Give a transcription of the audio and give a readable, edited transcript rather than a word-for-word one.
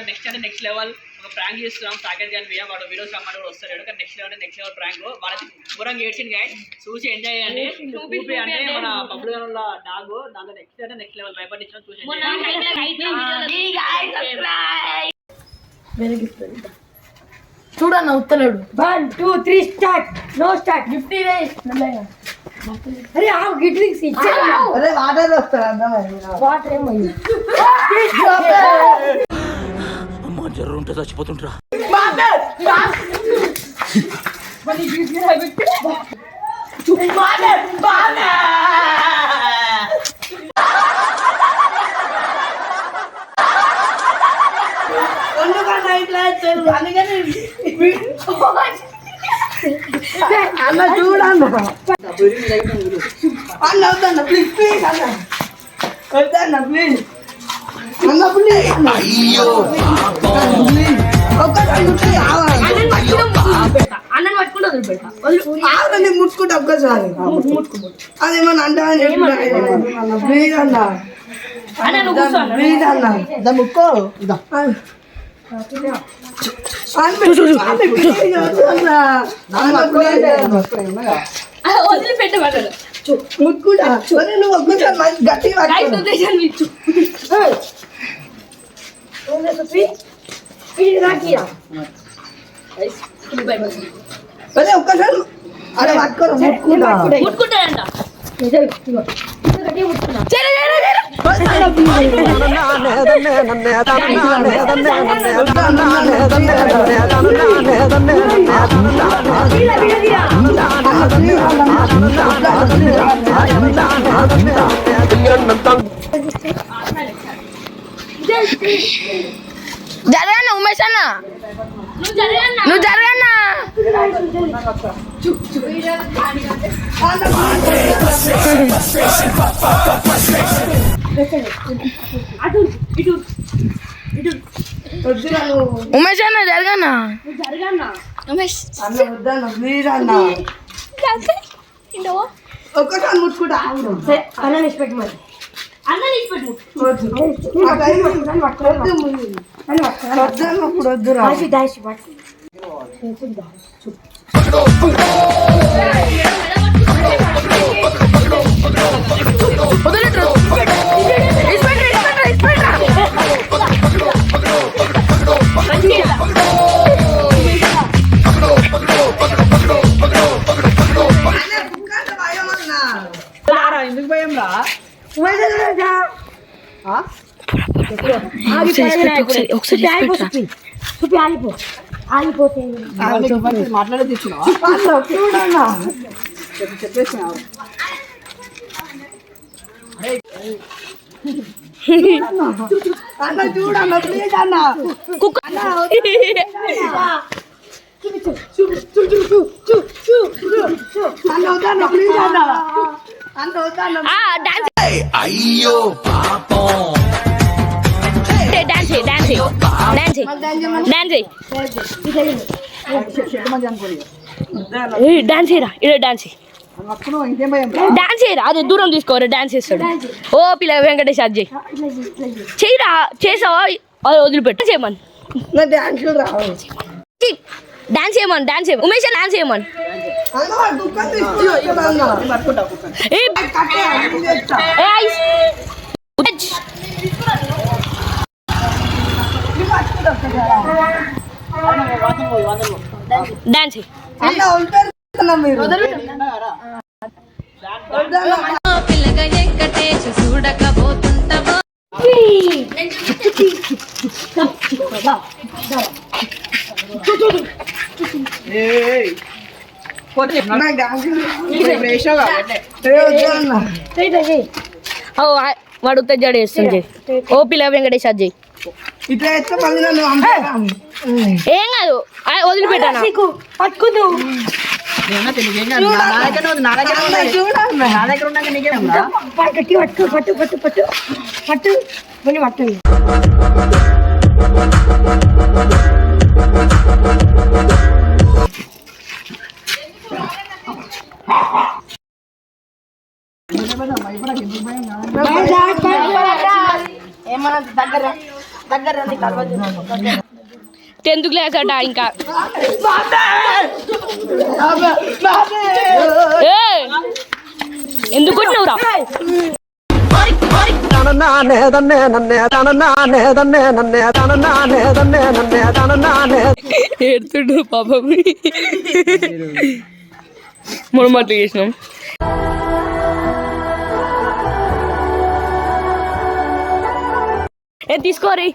Next అంటే next level ఒక prank చేస్తున్నాం. సాకేత్ గారి మీద వాడు వీడియోస్ రమ్మని కూడా వస్తాడు. కానీ నెక్స్ట్ లెవెల్ ప్రాంక్ వాళ్ళకి ఘోరంగా ఏడ్చింది గాయ్. చూసి ఎంజాయ్ చేయండి. చూపి అంటే మన బబ్బులు గారు డాగ్ దాంట్లో నెక్స్ట్ అంటే నెక్స్ట్ లెవెల్ భయపడించిన చూసి చూడన్న ఉత్తలేడు. 1 2 3 స్టార్ట్. No start. 50 రేస్. అరే ఆ గిట్లిక్స్ ఇచ్చే. అరే వాటర్ వస్తాడు అన్నమాట. వాటర్ ఏమయ్యి అమ్మ జర్రు ఉంటే చచ్చిపోతుంటరా. వాటర్ మరి గిట్లిక్స్ అయిపోతే వాటర్ అన్న చూడన్న అన్న వద్దన్న ప్లీజ్ ప్లీజ్ అన్న వద్దన్న ప్లీజ్ అన్న ప్లీజ్ అయ్యో అన్న పట్టుకుంటా వదిలిపెట్టా ముట్టుకుంటా ఒక్కసారి అదేమన్నా అంటే ప్లీజ్ అన్న ప్లీజ్ అన్న ముక్కో వదిలిపెట్టబడ్డాడు ముట్టుకుంటా నువ్వు ఒక్కసారి గట్టిగా అదే ఒక్కసారి అదే పట్టుకోరు ముట్టుకుంటాడంట. జరగన్నా ఉమేష్ అన్న నువ్వు జరగన్నా ఉమేష్ అన్న జరగన్నా ఉమేష్ ఒక్కసారి ముట్టుకుంటా అన్న నిష్పెట్టి మరి ఇప్పుడు వద్దు ఎందుకు భయం రా మాట్లాడే తెచ్చున్నా చెప్పేసిన అన్న చూడన్న ప్లీజ్ అన్న అయ్యో పాపం డాన్స్ డాన్స్ డాన్స్ రా ఇదే డాన్స్ డాన్స్ చేయరా అది దూరం తీసుకోరా డాన్స్ చేస్తాడు. ఓ పిల్ల వెంకటేష్ అది చేయరా చేసావా అది వదిలిపెట్టు చేయమని డాన్స్ చేయమని డాన్స్ చేయమని ఉమేష్ డాన్స్ చేయమని డాన్స్ పిల్లగా వెంకటేష్ చూడకపోతుంటావా వాడు జడ వేస్తుంది. ఓ పిల్ల వెంకటేష్ అజ్జయ్ ఏం కాదు వదిలిపెట్టాను పట్టుకుందు పట్టు పట్టు పట్టు పట్టు పట్టు కొని పట్టు ఏమన్నా దగ్గర 10th క్లాస్ అట ఇంకా ఏయ్, ఎందుకు కొట్టినవురా ఏడుతుండు పాపం మనం అట్లా చేసినాం తీసుకోరి